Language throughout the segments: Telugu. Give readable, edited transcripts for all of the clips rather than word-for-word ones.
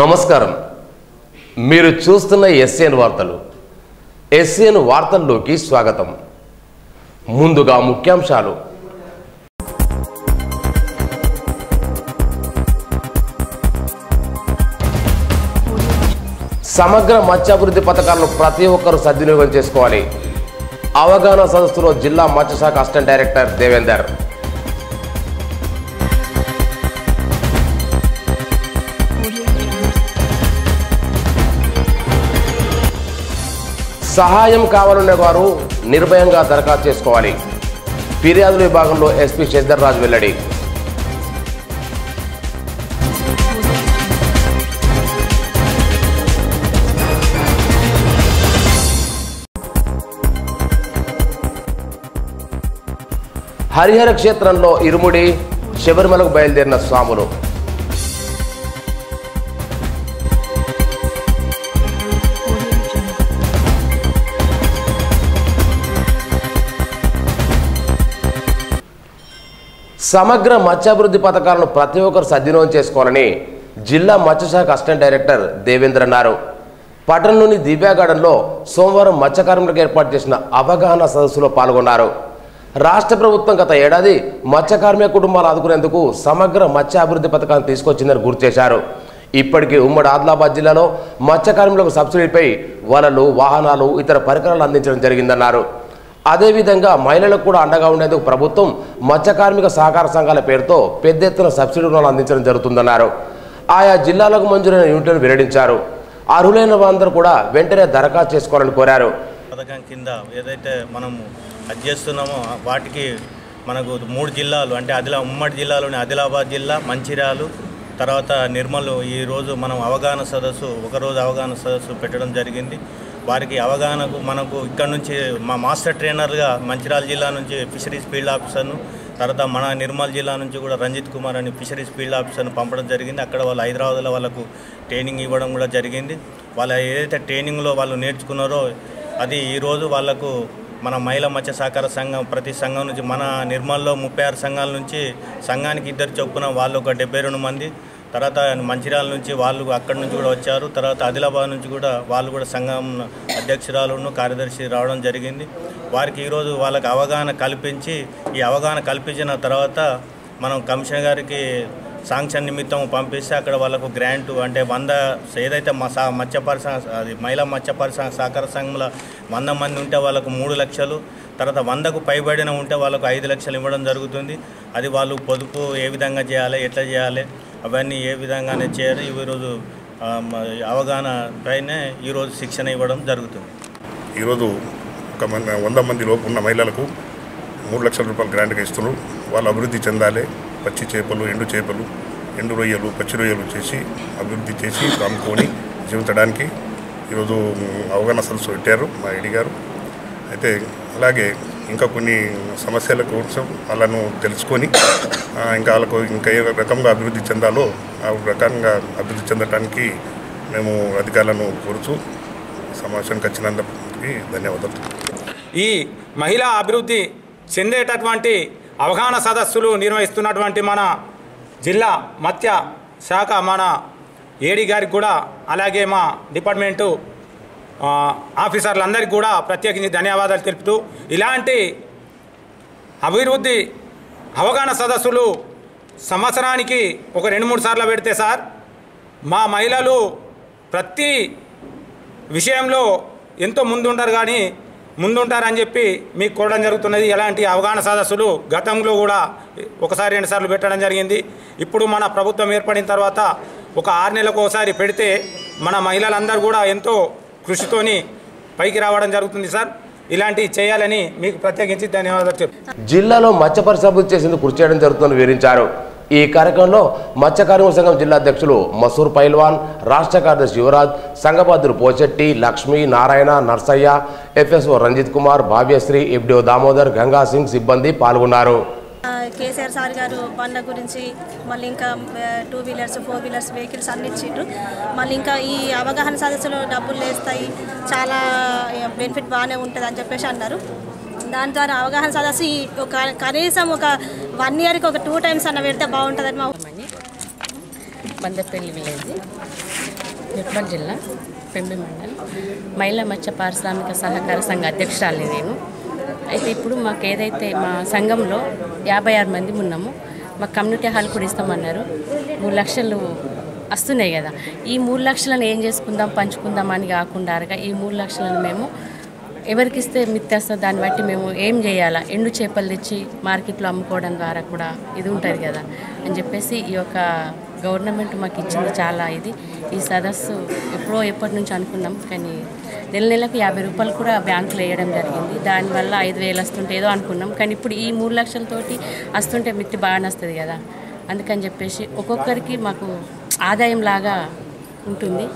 నమస్కారం. మీరు చూస్తున్న ఎస్ఎన్ వార్తలు. ఎస్ఎన్ వార్తల్లోకి స్వాగతం. ముందుగా ముఖ్యాంశాలు. సమగ్ర మత్స్యాభివృద్ధి పథకాలను ప్రతి ఒక్కరూ సద్వినియోగం చేసుకోవాలి. అవగాహన సదస్సులో జిల్లా మత్స్యశాఖ అసిస్టెంట్ డైరెక్టర్ దేవేందర్. సహాయం కావాలనే వారు నిర్భయంగా దరఖాస్తు చేసుకోవాలి. ఫిర్యాదుల విభాగంలో ఎస్పీ శశిధర్ రాజు వెల్లడి. హరిహర క్షేత్రంలో ఇరుముడి శబరిమలకు బయలుదేరిన స్వాములు. సమగ్ర మత్స్యాభివృద్ధి పథకాలను ప్రతి ఒక్కరు సద్వినియోగం చేసుకోవాలని జిల్లా మత్స్యశాఖ అసిస్టెంట్ డైరెక్టర్ దేవేంద్ర అన్నారు. పట్టణంలోని దివ్యా గార్డెన్లో సోమవారం మత్స్యకార్మికులకు ఏర్పాటు చేసిన అవగాహన సదస్సులో పాల్గొన్నారు. రాష్ట్ర ప్రభుత్వం గత ఏడాది మత్స్యకార్మిక కుటుంబాలు ఆదుకునేందుకు సమగ్ర మత్స్యాభివృద్ధి పథకాన్ని తీసుకొచ్చిందని గుర్తు చేశారు. ఇప్పటికీ ఉమ్మడి ఆదిలాబాద్ జిల్లాలో మత్స్యకార్మికులకు సబ్సిడీపై వలలు, వాహనాలు, ఇతర పరికరాలు అందించడం జరిగిందన్నారు. అదేవిధంగా మహిళలకు కూడా అండగా ఉండేందుకు ప్రభుత్వం మత్స్యకార్మిక సహకార సంఘాల పేరుతో పెద్ద ఎత్తున సబ్సిడీ రుణాలు అందించడం జరుగుతుందన్నారు. ఆయా జిల్లాలకు మంజూరైన యూనిట్లను వెల్లడించారు. అర్హులైన వారందరూ కూడా వెంటనే దరఖాస్తు చేసుకోవాలని కోరారు. పథకం కింద ఏదైతే మనం అది చేస్తున్నామో వాటికి మనకు 3 జిల్లాలు అంటే ఉమ్మడి జిల్లాలోని ఆదిలాబాద్ జిల్లా, మంచిర్యాల, తర్వాత నిర్మల్. ఈరోజు మనం అవగాహన సదస్సు, ఒకరోజు అవగాహన సదస్సు పెట్టడం జరిగింది. వారికి అవగాహనకు మనకు ఇక్కడ నుంచి మా మాస్టర్ ట్రైనర్గా మంచిర్యాల జిల్లా నుంచి ఫిషరీస్ ఫీల్డ్ ఆఫీసర్ను, తర్వాత మన నిర్మల్ జిల్లా నుంచి కూడా రంజిత్ కుమార్ అని ఫిషరీస్ ఫీల్డ్ ఆఫీసర్ను పంపడం జరిగింది. అక్కడ వాళ్ళు హైదరాబాద్లో వాళ్ళకు ట్రైనింగ్ ఇవ్వడం కూడా జరిగింది. వాళ్ళ ఏదైతే ట్రైనింగ్లో వాళ్ళు నేర్చుకున్నారో అది ఈరోజు వాళ్ళకు మన మహిళా మత్స్య సహకార సంఘం ప్రతి సంఘం నుంచి మన నిర్మల్లో 36 సంఘాల నుంచి సంఘానికి 2 చొప్పున వాళ్ళు ఒక 72 మంది, తర్వాత మంచిర్యాల నుంచి వాళ్ళు అక్కడి నుంచి కూడా వచ్చారు. తర్వాత ఆదిలాబాద్ నుంచి కూడా వాళ్ళు కూడా సంఘం అధ్యక్షురాలను, కార్యదర్శి రావడం జరిగింది. వారికి ఈరోజు వాళ్ళకి అవగాహన కల్పించి, ఈ అవగాహన కల్పించిన తర్వాత మనం కమిషనర్ గారికి శాంక్షన్ నిమిత్తం పంపిస్తే అక్కడ వాళ్ళకు గ్రాంటు అంటే 100 ఏదైతే మహిళా మత్స్య సహకార సంఘంలో 100 మంది ఉంటే వాళ్ళకు 3 లక్షలు, తర్వాత 100కు పైబడిన ఉంటే వాళ్ళకు 5 లక్షలు ఇవ్వడం జరుగుతుంది. అది వాళ్ళు పొదుపు ఏ విధంగా చేయాలి, ఎట్లా చేయాలి, అవన్నీ ఏ విధంగానే చేయాలి. ఈరోజు అవగాహన పైనే ఈరోజు శిక్షణ ఇవ్వడం జరుగుతుంది. ఈరోజు ఒక 100 మంది లోపు ఉన్న మహిళలకు 3 లక్షల రూపాయలు గ్రాంట్గా ఇస్తున్నారు. వాళ్ళు అభివృద్ధి చెందాలి. పచ్చి చేపలు, ఎండు చేపలు, ఎండు రొయ్యలు, పచ్చి రొయ్యలు చేసి అభివృద్ధి చేసి అమ్ముకొని జీవించడానికి ఈరోజు అవగాహన సదస్సు పెట్టారు మా ఐడి గారు. అయితే అలాగే ఇంకా కొన్ని సమస్యల కోసం వాళ్ళను తెలుసుకొని వాళ్ళకు ఇంకా ఏ రకంగా అభివృద్ధి చెందాలో ఆ రకంగా అభివృద్ధి చెందడానికి మేము అధికారులను కోరుతూ సమావేశానికి వచ్చినందుకు ధన్యవాదాలు. ఈ మహిళా అభివృద్ధి చెందేటటువంటి అవగాహన సదస్సులు నిర్వహిస్తున్నటువంటి మన జిల్లా మత్స్య శాఖ మన ఏడీ గారికి కూడా, అలాగే మా డిపార్ట్మెంటు ఆఫీసర్లందరికీ కూడా ప్రత్యేకించి ధన్యవాదాలు తెలుపుతూ, ఇలాంటి అభివృద్ధి అవగాహన సదస్సులు సంవత్సరానికి ఒక 2-3 సార్లు పెడితే సార్ మా మహిళలు ప్రతి విషయంలో ఎంతో ముందుంటారని చెప్పి మీకు కోరడం జరుగుతున్నది. ఎలాంటి అవగాహన సదస్సులు గతంలో కూడా 1-2 సార్లు పెట్టడం జరిగింది. ఇప్పుడు మన ప్రభుత్వం ఏర్పడిన తర్వాత ఒక 6 నెలలకు ఒకసారి పెడితే మన మహిళలందరూ కూడా ఎంతో కృషితోని పైకి రావడం జరుగుతుంది సార్. ఇలాంటివి చేయాలని మీకు ప్రత్యేకించి ధన్యవాదాలు చెప్తాను. జిల్లాలో మత్స్య పరిశ్రమ చేసేందుకు కృషి చేయడం జరుగుతుందని వివరించారు. ఈ కార్యక్రమంలో మత్స్యకార్మిక సంఘం జిల్లా అధ్యక్షులు మసూర్ పైల్వాన్, రాష్ట్ర కార్యదర్శి యువరాజ్, సంఘబాధ్యులు పోచెట్టి, లక్ష్మి, నారాయణ, నర్సయ్య, ఎఫ్ఎస్ఓ రంజిత్ కుమార్, భావ్యశ్రీ, ఎఫ్డిఓ దామోదర్, గంగా సింగ్ సిబ్బంది పాల్గొన్నారు. కేసీఆర్ సార్ గారు బండ్ల గురించి మళ్ళీ ఇంకా 2 వీలర్స్ 4 వీలర్స్ వెహికల్స్ అన్ని ఇచ్చిండ్రు. మళ్ళీ ఇంకా ఈ అవగాహన సదస్సులో డబ్బులు వేస్తాయి, చాలా బెనిఫిట్ బాగానే ఉంటుంది అని చెప్పేసి అన్నారు. దాని ద్వారా అవగాహన సదస్సు కనీసం ఒక 1 ఇయర్కి ఒక 2 టైమ్స్ అన్న పెడితే బాగుంటుందని మా మందపల్లి విలేజ్ నిర్మల్ జిల్లా పెంబి మండలం మహిళా మత్స్య పారిశ్రామిక సహకార సంఘ అధ్యక్షురాలిని నేను. అయితే ఇప్పుడు మాకు ఏదైతే మా సంఘంలో 56 మంది ఉన్నాము. మాకు కమ్యూనిటీ హాల్ కూడా ఇస్తామన్నారు. 3 లక్షలు వస్తున్నాయి కదా, ఈ 3 లక్షలను ఏం చేసుకుందాం పంచుకుందాం అని కాకుండా ఈ 3 లక్షలను మేము ఎవరికి ఇస్తే మిత్తేస్తాం, దాన్ని బట్టి మేము ఏం చేయాలా, ఎండు చేపలు తెచ్చి మార్కెట్లో అమ్ముకోవడం ద్వారా కూడా ఇది ఉంటుంది కదా అని చెప్పేసి ఈ యొక్క గవర్నమెంట్ మాకు ఇచ్చింది చాలా ఇది. ఈ సదస్సు ఎప్పటి నుంచి అనుకున్నాం, కానీ నెలకు 50 రూపాయలు కూడా బ్యాంకులో వేయడం జరిగింది. దానివల్ల 5,000 వస్తుంటే ఏదో అనుకున్నాం, కానీ ఇప్పుడు ఈ 3 లక్షలతోటి వస్తుంటే మిత్తి బాగానే వస్తుంది కదా, అందుకని చెప్పేసి ఒక్కొక్కరికి మాకు ఆదాయం లాగా ఉంటుంది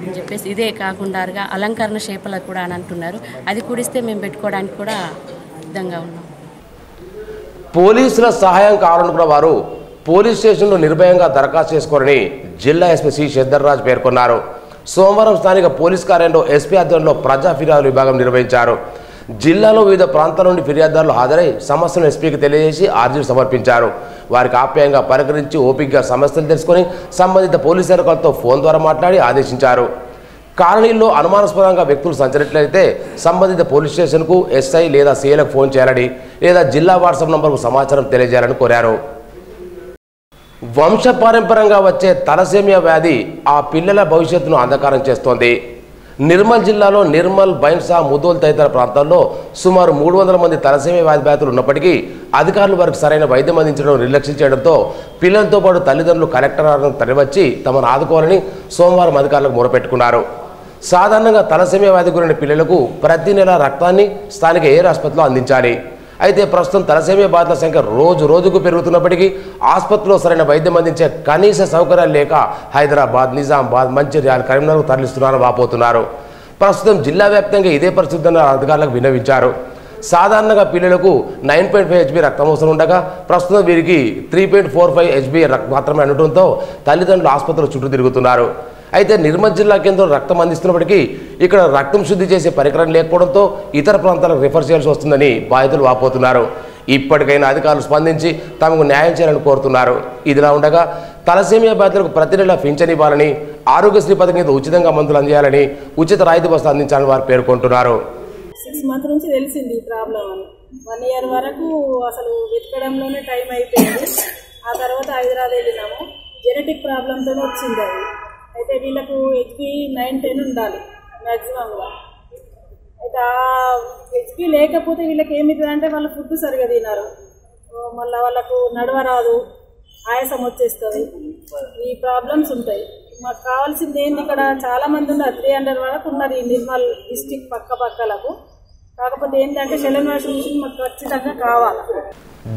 అని చెప్పేసి ఇదే కాకుండా అలంకరణ చేపలకు కూడా అని అంటున్నారు. అది కూడిస్తే మేము పెట్టుకోవడానికి కూడా సిద్ధంగా ఉన్నాం. పోలీసుల సహాయం కావాలనుకున్న వారు పోలీస్ స్టేషన్లో నిర్భయంగా దరఖాస్తు చేసుకోరని జిల్లా ఎస్పీ సి శేద్దర్రాజ్ పేర్కొన్నారు. సోమవారం స్థానిక పోలీస్ కార్యాలయంలో ఎస్పీ ఆధ్వర్యంలో ప్రజా ఫిర్యాదుల విభాగం నిర్వహించారు. జిల్లాలో వివిధ ప్రాంతాల నుండి ఫిర్యాదుదారులు హాజరై సమస్యను ఎస్పీకి తెలియజేసి ఆర్జీలు సమర్పించారు. వారికి ఆప్యాయంగా పలకరించి ఓపికగా సమస్యలు తెలుసుకొని సంబంధిత పోలీసు అధికారులతో ఫోన్ ద్వారా మాట్లాడి ఆదేశించారు. కాలనీల్లో అనుమానాస్పదంగా వ్యక్తులు సంచరినట్లయితే సంబంధిత పోలీస్ స్టేషన్కు ఎస్ఐ లేదా సీఏలకు ఫోన్ చేయాలని లేదా జిల్లా వాట్సాప్ నంబర్కు సమాచారం తెలియజేయాలని కోరారు. వంశపారంపర్యంగా వచ్చే తలసేమియా వ్యాధి ఆ పిల్లల భవిష్యత్తును అంధకారం చేస్తోంది. నిర్మల్ జిల్లాలో నిర్మల్, బైన్సా, ముదోల్ తదితర ప్రాంతాల్లో సుమారు 300 మంది తలసేమియా వ్యాధి బాధితులు ఉన్నప్పటికీ అధికారులు వారికి సరైన వైద్యం అందించడం నిర్లక్ష్యం చేయడంతో పిల్లలతో పాటు తల్లిదండ్రులు కలెక్టర్ తరలివచ్చి తమను ఆదుకోవాలని సోమవారం అధికారులకు మొరపెట్టుకున్నారు. సాధారణంగా తలసేమియా వ్యాధి గురైన పిల్లలకు ప్రతి నెల రక్తాన్ని స్థానిక ఎయిర్ ఆసుపత్రిలో అందించాలి. అయితే ప్రస్తుతం తలసేమియా బాధితుల సంఖ్య రోజుకు పెరుగుతున్నప్పటికీ ఆసుపత్రిలో సరైన వైద్యం అందించే కనీస సౌకర్యాలు లేక హైదరాబాద్, నిజామాబాద్, మంచిర్యాల, కరీంనగర్ తరలిస్తున్నారని వాపోతున్నారు. ప్రస్తుతం జిల్లా వ్యాప్తంగా ఇదే పరిస్థితిని అధికారులకు విన్నవించారు. సాధారణంగా పిల్లలకు 9.5 HB రక్తం అవసరం ఉండగా ప్రస్తుతం వీరికి 3.45 HB రక్తం మాత్రమే ఉండటంతో తల్లిదండ్రులు ఆసుపత్రుల చుట్టూ తిరుగుతున్నారు. అయితే నిర్మల్ జిల్లా కేంద్రంలో రక్తం అందిస్తున్నప్పటికీ ఇక్కడ రక్తం శుద్ధి చేసే పరికరం లేకపోవడంతో ఇతర ప్రాంతాలకు రిఫర్ చేయాల్సి వస్తుందని బాధితులు వాపోతున్నారు. ఇప్పటికైనా అధికారులు స్పందించి తమకు న్యాయం చేయాలని కోరుతున్నారు. ఇదిలా ఉండగా తలసేమియా బాధితులకు ప్రతి నెల పింఛన్ ఇవ్వాలని, ఆరోగ్యశ్రీ పథకం కింద ఉచితంగా మందులు అందించాలని, ఉచిత రాయితీ బస్సు అందించాలని వారు పేర్కొంటున్నారు. 6 మంత్స్ నుంచి తెలిసింది ఈ ప్రాబ్లం అని. 1 ఇయర్ వరకు అసలు వెతకడంలోనే టైం అయిపోయింది. ఆ తర్వాత హైదరాబాద్ వెళ్ళినాము. జెనెటిక్ ప్రాబ్లంతో వచ్చింది అది. అయితే వీళ్ళకు HB 9-10 ఉండాలి మ్యాక్సిమంగా. అయితే ఆ HB లేకపోతే వీళ్ళకి ఏమిటి అంటే వాళ్ళ ఫుడ్ సరిగా తినరు, మళ్ళీ వాళ్ళకు నడవరాదు, ఆయాసం వచ్చేస్తుంది, ఈ ప్రాబ్లమ్స్ ఉంటాయి. మాకు కావాల్సింది ఏంటి, ఇక్కడ చాలా మంది ఉన్నారు, 300 వరకు ఉన్నారు ఈ నిర్మల్ డిస్టిక్ పక్కలకు. కాకపోతే ఏంటంటే సెలెన్ మాకు ఖచ్చితంగా కావాలి.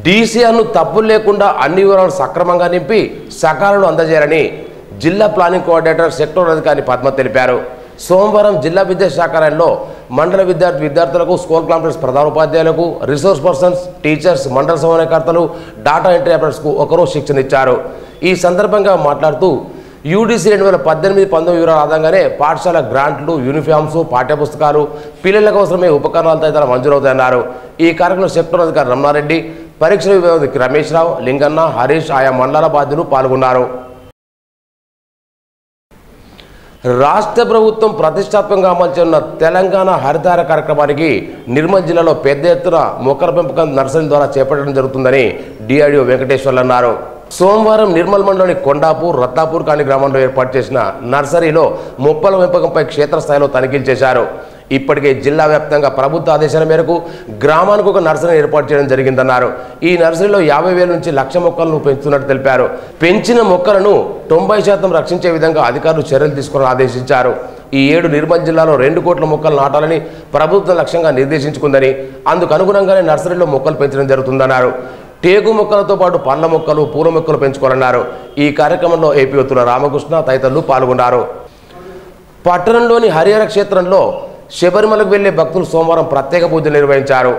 డీసీఆర్ను తప్పులు లేకుండా అన్ని వివరాలు సక్రమంగా నింపి సకాలంలో అందజేయాలని జిల్లా ప్లానింగ్ కోఆర్డినేటర్ సెక్టర్ అధికారి పద్మ తెలిపారు. సోమవారం జిల్లా విద్యాశాఖ కార్యాలయంలో మండల విద్యార్థులకు, స్కూల్ కాంప్లెక్స్ ప్రధానోపాధ్యాయులకు, రిసోర్స్ పర్సన్స్, టీచర్స్, మండల సమన్వయకర్తలు, డాటా ఎంట్రీ ఆపరేటర్స్కు ఒకరోజు శిక్షణ ఇచ్చారు. ఈ సందర్భంగా మాట్లాడుతూ యూడీసీ 2018-19 వివరాల ఆధారంగానే పాఠశాల గ్రాంట్లు, యూనిఫామ్స్, పాఠ్యపుస్తకాలు, పిల్లలకు అవసరమయ్యే ఉపకరణాలు తదితర మంజూరవుతాయన్నారు. ఈ కార్యక్రమంలో సెక్టర్ అధికారి రమణారెడ్డి, పరీక్షల విభాగం రమేష్ రావు, లింగన్న, హరీష్ ఆయా మండల బాధ్యులు పాల్గొన్నారు. రాష్ట్ర ప్రభుత్వం ప్రతిష్టాత్మకంగా అమలు చేస్తున్న తెలంగాణ హరితహార కార్యక్రమానికి నిర్మల్ జిల్లాలో పెద్ద ఎత్తున మొక్కల పెంపకం నర్సరీ ద్వారా చేపట్టడం జరుగుతుందని డిఆర్డీఓ వెంకటేశ్వర్లు అన్నారు. సోమవారం నిర్మల్ మండలంలోని కొండాపూర్, రత్నాపూర్ కాని గ్రామంలో ఏర్పాటు చేసిన నర్సరీలో మొక్కల పెంపకంపై క్షేత్రస్థాయిలో తనిఖీలు చేశారు. ఇప్పటికే జిల్లా వ్యాప్తంగా ప్రభుత్వ ఆదేశాల మేరకు గ్రామానికి ఒక నర్సరీ ఏర్పాటు చేయడం జరిగిందన్నారు. ఈ నర్సరీలో 50,000 నుంచి 1,00,000 మొక్కలను పెంచుతున్నట్టు తెలిపారు. పెంచిన మొక్కలను 90% రక్షించే విధంగా అధికారులు చర్యలు తీసుకోవాలని ఆదేశించారు. ఈ ఏడు నిర్మల్ జిల్లాలో 2 కోట్ల మొక్కలు నాటాలని ప్రభుత్వం లక్ష్యంగా నిర్దేశించుకుందని, అందుకు అనుగుణంగానే నర్సరీలో మొక్కలు పెంచడం జరుగుతుందన్నారు. టేకు మొక్కలతో పాటు పండ్ల మొక్కలు, పూల మొక్కలు పెంచుకోవాలన్నారు. ఈ కార్యక్రమంలో ఏపీ ఒత్తుల రామకృష్ణ తదితరులు పాల్గొన్నారు. పట్టణంలోని హరిహర క్షేత్రంలో శబరిమలకు వెళ్లే భక్తులు సోమవారం ప్రత్యేక పూజలు నిర్వహించారు.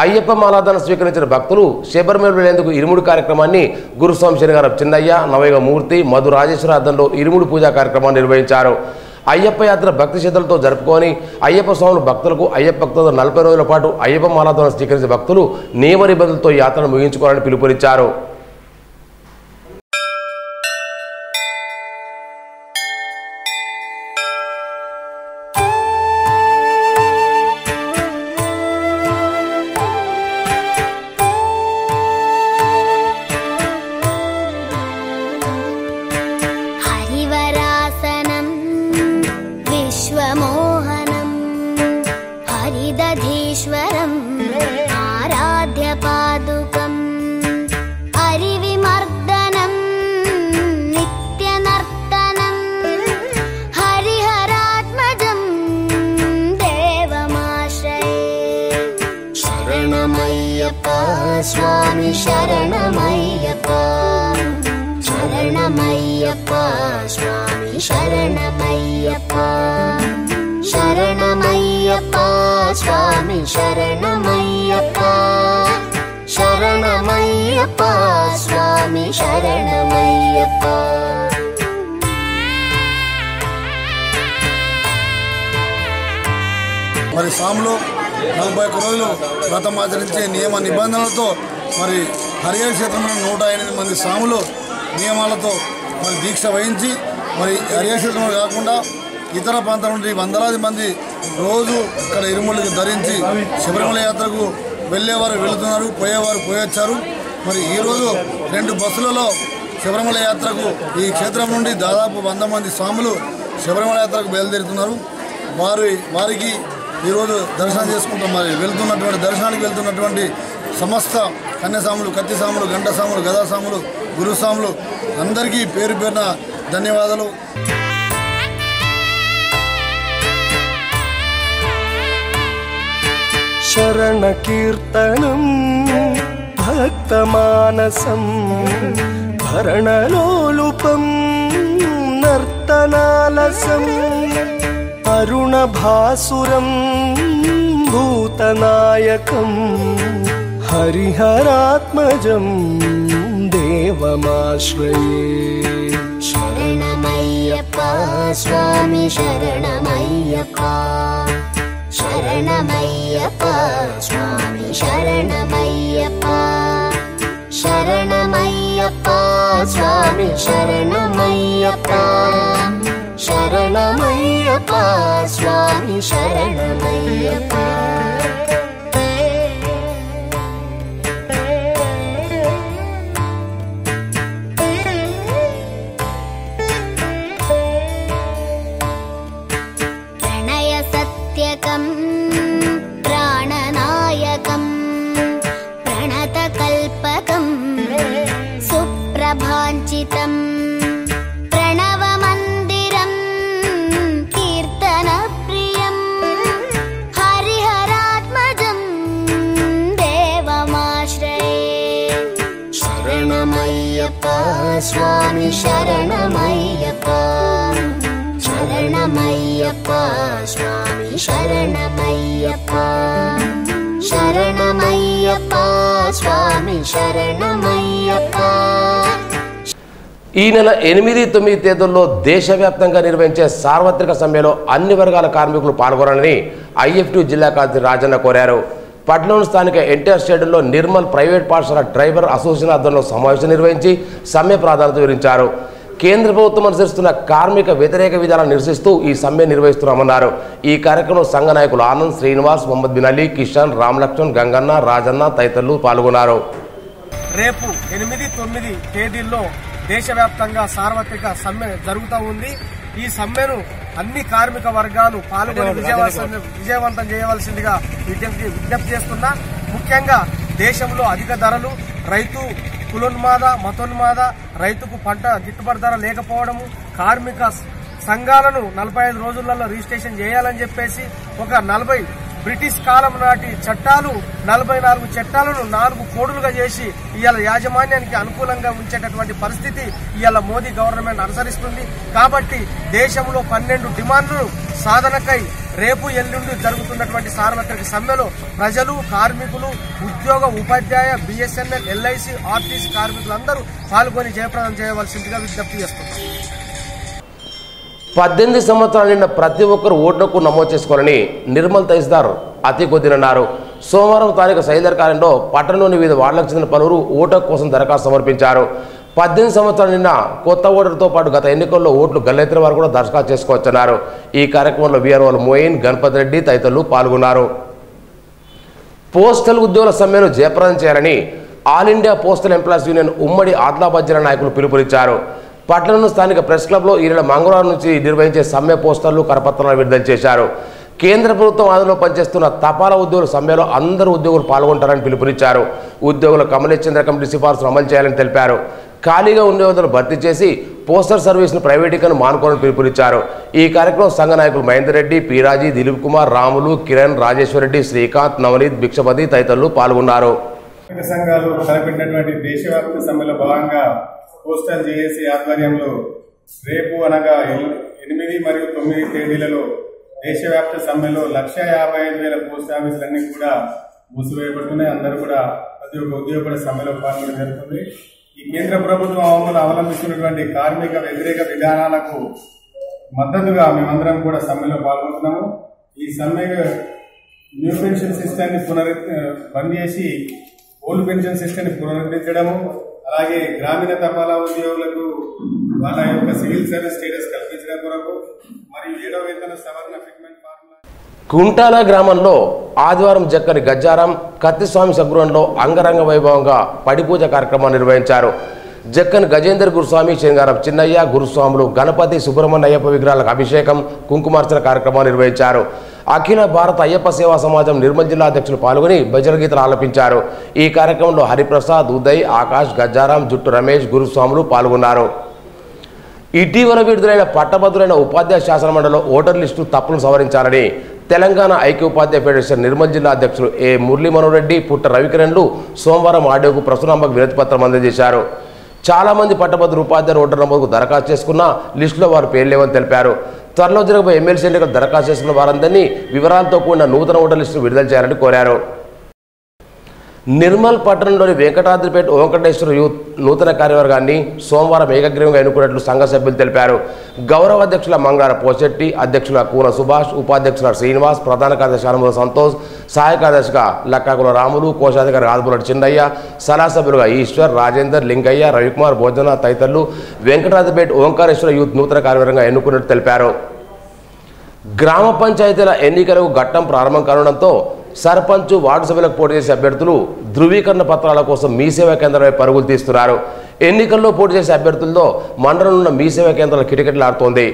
అయ్యప్ప మాలాధారణ స్వీకరించిన భక్తులు శబరిమల వెళ్లేందుకు ఇరుముడి కార్యక్రమాన్ని గురుస్వామి శనిగారం చిన్నయ్య, నవయుగ మూర్తి, మధు రాజేశ్వర అద్దంలో ఇరుముడి పూజా కార్యక్రమాన్ని నిర్వహించారు. అయ్యప్ప యాత్ర భక్తి శ్రద్ధలతో జరుపుకొని అయ్యప్ప స్వాములు భక్తులకు అయ్యప్ప భక్తులతో 40 రోజుల పాటు అయ్యప్ప మాలాధారణ స్వీకరించిన భక్తులు నియమ నిబంధనలతో యాత్రను ముగించుకోవాలని పిలుపునిచ్చారు. हरिदधीश्वरम् आराध्य पादुकम् हरिविमर्दनम् नित्यनर्तनम् हरिहरात्मजम् देवमाश्रये शरणमय्यप्पा स्वामी शरणमय्यप्पा शरणमय्यप्पा स्वामी शरणमय्यप्पा शरणमय्यप्पा स्वामी शरणमय्यप्पा शरणमय्यप्पा स्वामी शरणमय्यप्पा మరి సాములు 41 రోజులు వ్రతం ఆచరించే నియమ నిబంధనలతో మరి హరిహర క్షేత్రంలో 108 మంది సాములు నియమాలతో మరి దీక్ష వహించి మరి హరిహర క్షేత్రంలో కాకుండా ఇతర ప్రాంతాల నుండి వందలాది మంది రోజు ఇక్కడ ఇరుముళ్ళు ధరించి శబరిమల యాత్రకు వెళ్ళేవారు వెళుతున్నారు, పోయేవారు పోయొచ్చారు. మరి ఈరోజు 2 బస్సులలో శబరిమల యాత్రకు ఈ క్షేత్రం నుండి దాదాపు 100 మంది స్వాములు శబరిమల యాత్రకు బయలుదేరుతున్నారు. వారికి ఈరోజు దర్శనం చేసుకుంటాం. మరి దర్శనానికి వెళ్తున్నటువంటి సమస్త కన్యసాములు, కత్తిసాములు, గంటసాములు, గదాసాములు, గురుసాములు అందరికీ పేరు పేరున ధన్యవాదాలు. శరణ కీర్తనం భక్తమానసం భరణలోలుపం నర్తనాలసం అరుణభాసురం భూతనాయకం హరిహరాత్మజం దేవమాశ్రయే शरणमय्यप्पा स्वामी शरणमय्यप्पा शरणमय्यप्पा स्वामी शरणमय्यप्पा शरणमय्यप्पा स्वामी शरणमय्यप्पा शरणमय्यप्पा स्वामी शरणमय्यप्पा प्राणनायकं प्रणतकल्पकं सुप्रभाञ्चितं प्रणवमन्दिरं कीर्तनप्रियं हरिहरात्मजं देवमाश्रये शरणमय्यप्पा स्वामी शरणमय्यप्पा शरणमय्यप्पा स्वामी शरणमय्यप्पा शरणमय्यप्पा स्वामी शरणमय्यप्पा ఈ నెల 8-9 తేదీల్లో దేశవ్యాప్తంగా నిర్వహించే సార్వత్రిక సమ్మెలో అన్ని వర్గాల కార్మికులు పాల్గొనాలని ఐఎఫ్టీ జిల్లా కార్యదర్శి రాజన్న కోరారు. పట్నంలోని స్థానిక ఎన్టీఆర్ స్టేడియంలో నిర్మల్ ప్రైవేట్ పాఠశాల డ్రైవర్ అసోసియేషన్ ఆధ్వర్యంలో సమావేశం నిర్వహించి సమ్మె ప్రాధాన్యత వివరించారు. కేంద్ర ప్రభుత్వం అనుసరిస్తున్న కార్మిక వ్యతిరేక విధానాలను నిరసిస్తూ ఈ సమ్మె నిర్వహిస్తున్నామన్నారు. ఈ కార్యక్రమంలో సంఘ నాయకులు ఆనంద్, శ్రీనివాస్, మొహమ్మద్ బిన్ అలీ, కిషన్, రామలక్ష్మణ్, గంగన్న, రాజన్న తదితరులు పాల్గొన్నారు. రేపు 8-9 తేదీల్లో దేశవ్యాప్తంగా సార్వత్రిక సమ్మె జరుగుతూ ఉంది. ఈ సమ్మెను అన్ని కార్మిక వర్గాలు పాల్గొని విజయవంతం చేయవలసిందిగా విజ్ఞప్తి చేస్తున్నా. ముఖ్యంగా దేశంలో అధిక ధరలు, రైతు కులోన్మాద, మతోన్మాద, రైతుకు పంట గిట్టుబాటు ధర లేకపోవడము, కార్మిక సంఘాలను 45 రోజులలో రిజిస్ట్రేషన్ చేయాలని చెప్పేసి ఒక 40 బ్రిటిష్ కాలం నాటి చట్టాలు 44 చట్టాలను 4 కోడులుగా చేసి ఇవాళ యాజమాన్యానికి అనుకూలంగా ఉంచేటటువంటి పరిస్థితి ఇవాళ మోదీ గవర్నమెంట్ అనుసరిస్తుంది. కాబట్టి దేశంలో 12 డిమాండ్లు సాధనకై రేపు ఎల్లుండి జరుగుతున్నటువంటి సార్వత్రిక సమ్మెలో ప్రజలు, కార్మికులు, ఉద్యోగ, ఉపాధ్యాయ, బిఎస్ఎన్ఎల్, ఎల్ఐసి, ఆర్టీసీ కార్మికులందరూ పాల్గొని జయప్రదం చేయవలసిందిగా విజ్ఞప్తి చేస్తున్నారు. 18 సంవత్సరాల నిండా ప్రతి ఒక్కరు ఓటుకు నమోదు చేసుకోవాలని నిర్మల్ తహసీల్దార్ అతికొద్దిన్ అన్నారు. సోమవారం స్థానిక సైదర్ కార్యంలో పట్టణంలోని వివిధ వార్డులకు చెందిన పలువురు ఓటు కోసం దరఖాస్తు సమర్పించారు. 18 సంవత్సరాల నిన్న కొత్త ఓటర్తో పాటు గత ఎన్నికల్లో ఓట్లు గల్లెత్తిన వారు కూడా దరఖాస్తు చేసుకోవచ్చన్నారు. ఈ కార్యక్రమంలో వీఆర్ఓలు మోయిన్, గణపతి రెడ్డి తదితరులు పాల్గొన్నారు. పోస్టల్ ఉద్యోగుల సమ్మెను జయప్రదం చేయాలని all India postal employees union ఉమ్మడి ఆదిలాబాద్ జిల్లా నాయకులు పిలుపునిచ్చారు. పట్టణంలో స్థానిక ప్రెస్ క్లబ్లో ఈ నెల మంగళవారం నుంచి నిర్వహించే సమ్మె పోస్టర్లు, కరపత్రాలను విడుదల చేశారు. కేంద్ర ప్రభుత్వం ఆధీనంలో పనిచేస్తున్న తపాలా ఉద్యోగుల సమ్మెలో అందరూ ఉద్యోగులు పాల్గొంటారని పిలుపునిచ్చారు. ఉద్యోగుల కమలేష్ చంద్ర కమిటీ సిఫార్సులు అమలు చేయాలని తెలిపారు. ఖాళీగా ఉద్యోగులను భర్తీ చేసి పోస్టల్ సర్వీస్ను ప్రైవేటీకరణ మానుకోవాలని పిలుపునిచ్చారు. ఈ కార్యక్రమం సంఘ నాయకులు మహేందర్ రెడ్డి, పీరాజీ, దిలీప్ కుమార్, రాములు, కిరణ్, రాజేశ్వర్ రెడ్డి, శ్రీకాంత్, నవనీత్, భిక్షపతి తదితరులు పాల్గొన్నారు. సంఘాలు తలపెట్టినటువంటి దేశవ్యాప్త సమ్మెలో భాగంగా పోస్టల్ జేఏసీ ఆధ్వర్యంలో రేపు అనగా 8 మరియు 9 తేదీలలో దేశవ్యాప్త సమ్మెలో 1,55,000 పోస్ట్ ఆఫీసులన్నీ కూడా మూసివేయబడుతున్నాయి. అందరూ కూడా ప్రతి ఒక్క ఉద్యోగుల సమ్మెలో పాల్గొనడం జరుగుతుంది. ఈ కేంద్ర ప్రభుత్వం అవలంబిస్తున్నటువంటి కార్మిక వ్యతిరేక విధానాలకు మద్దతుగా మేమందరం కూడా సమ్మెలో పాల్గొంటున్నాము. ఈ సమ్మె న్యూ పెన్షన్ సిస్టమ్ని బంద్ చేసి ఓల్డ్ పెన్షన్ సిస్టమ్ని పునరుద్ధరించడము, అలాగే గ్రామీణ తపాలా ఉద్యోగులకు వాళ్ళ యొక్క సివిల్ సర్వీస్ స్టేటస్ కల్పించడం కొరకు మరియు 7వ వేతన సవరణ ఫిట్మెంట్ ఫార్ములా. కుంటాల గ్రామంలో ఆదివారం జక్కని గజ్జారం కత్తిస్వామి సగృహంలో అంగరంగ వైభవంగా పడిపూజ కార్యక్రమాన్ని నిర్వహించారు. జక్కన్ గజేందర్ గురుస్వామి, శనిగారం చిన్నయ్య గురుస్వాములు, గణపతి, సుబ్రహ్మణ్య అయ్యప్ప విగ్రహాలకు అభిషేకం, కుంకుమార్చన కార్యక్రమాన్ని నిర్వహించారు. అఖిల భారత అయ్యప్ప సేవా సమాజం నిర్మల్ జిల్లా అధ్యక్షులు పాల్గొని భజన గీతలు ఆలపించారు. ఈ కార్యక్రమంలో హరిప్రసాద్, ఉదయ్, ఆకాష్, గజ్జారాం, జుట్టు రమేష్, గురుస్వాములు పాల్గొన్నారు. ఇటీవల విడుదలైన పట్టభద్రులైన ఉపాధ్యాయ శాసనమండలిలో ఓటర్ లిస్టు తప్పులను సవరించాలని తెలంగాణ ఐక్య ఉపాధ్యాయ ఫెడరేషన్ నిర్మల్ జిల్లా అధ్యక్షులు ఏ మురళీ మనోహర్ రెడ్డి, పుట్ట రవికిరణ్లు సోమవారం ఆడియోకు ప్రస్తుతాంబకు వినతి పత్రం అందజేశారు. చాలా మంది పట్టభద్రులు ఉపాధ్యాయులు ఓటర్ నమోదుకు దరఖాస్తు చేసుకున్న లిస్టులో వారు పేరు లేవని తెలిపారు. త్వరలో జరగబోయే ఎమ్మెల్సీ ఎన్నికలు దరఖాస్తు చేసుకున్న వారందరినీ వివరాలతో కూడిన నూతన ఓటర్ లిస్టును విడుదల చేయాలని కోరారు. నిర్మల్ పట్టణంలోని వెంకటాద్రిపేట వెంకటేశ్వర యూత్ నూతన కార్యవర్గాన్ని సోమవారం ఏకగ్రీవంగా ఎన్నుకున్నట్లు సంఘ సభ్యులు తెలిపారు. గౌరవ అధ్యక్షుల మంగార పోచెట్టి, అధ్యక్షుల కూన సుభాష్, ఉపాధ్యక్షుల శ్రీనివాస్, ప్రధాన కార్యదర్శి అనుమల సంతోష్, సహాయ కార్యదర్శిగా లక్కాకుల రాములు, కోశాధికారి ఆదిపులటి చిన్నయ్య, సలహా సభ్యులుగా ఈశ్వర్, రాజేందర్, లింగయ్య, రవికుమార్, భోజన తదితరులు వెంకటాద్రిపేట ఓంకారేశ్వర యూత్ నూతన కార్యవర్గంగా ఎన్నుకున్నట్టు తెలిపారు. గ్రామ పంచాయతీల ఎన్నికలకు ఘట్టం ప్రారంభం కానుండటంతో సర్పంచ్, వార్డు సభ్యులకు పోటీ చేసే అభ్యర్థులు ధృవీకరణ పత్రాల కోసం మీ సేవా కేంద్రంపై పరుగులు తీస్తున్నారు. ఎన్నికల్లో పోటీ చేసే అభ్యర్థులతో మండలంలో ఉన్న మీ సేవా కేంద్రాల కిటకిటలాడుతోంది.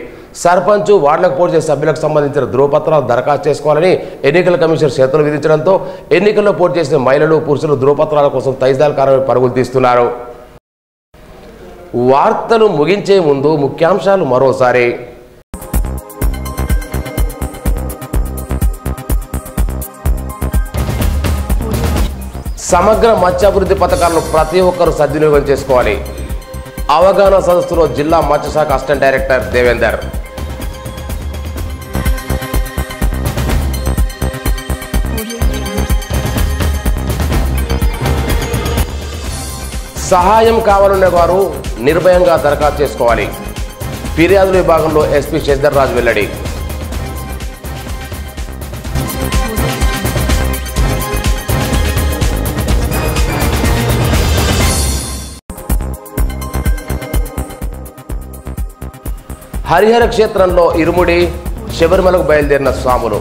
సర్పంచ్, వార్డులకు పోటీ చేసే సభ్యులకు సంబంధించిన ధృవపత్రాలు దరఖాస్తు చేసుకోవాలని ఎన్నికల కమిషన్ చేతులు విధించడంతో ఎన్నికల్లో పోటీ చేసిన మహిళలు, పురుషులు ధృవపత్రాల కోసం తహసీల్దార్ కార్యాలయంపై పరుగులు తీస్తున్నారు. వార్తలు ముగించే ముందు ముఖ్యాంశాలు మరోసారి. సమగ్ర మత్స్యాభివృద్ధి పథకాలను ప్రతి ఒక్కరూ సద్వినియోగం చేసుకోవాలి. అవగాహన సదస్సులో జిల్లా మత్స్యశాఖ అసిస్టెంట్ డైరెక్టర్ దేవేందర్. సహాయం కావాలనే వారు నిర్భయంగా దరఖాస్తు చేసుకోవాలి. ఫిర్యాదుల విభాగంలో ఎస్పీ శశిధర్ రాజు వెల్లడి. హరిహర క్షేత్రంలో ఇరుముడి, శబరిమలకు బయలుదేరిన స్వాములు.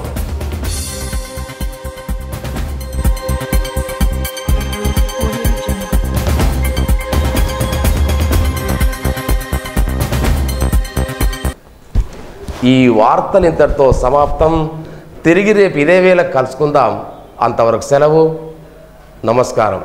ఈ వార్తలు ఇంతటితో సమాప్తం. తిరిగి రేపు ఇదే వేళ కలుసుకుందాం. అంతవరకు సెలవు. నమస్కారం.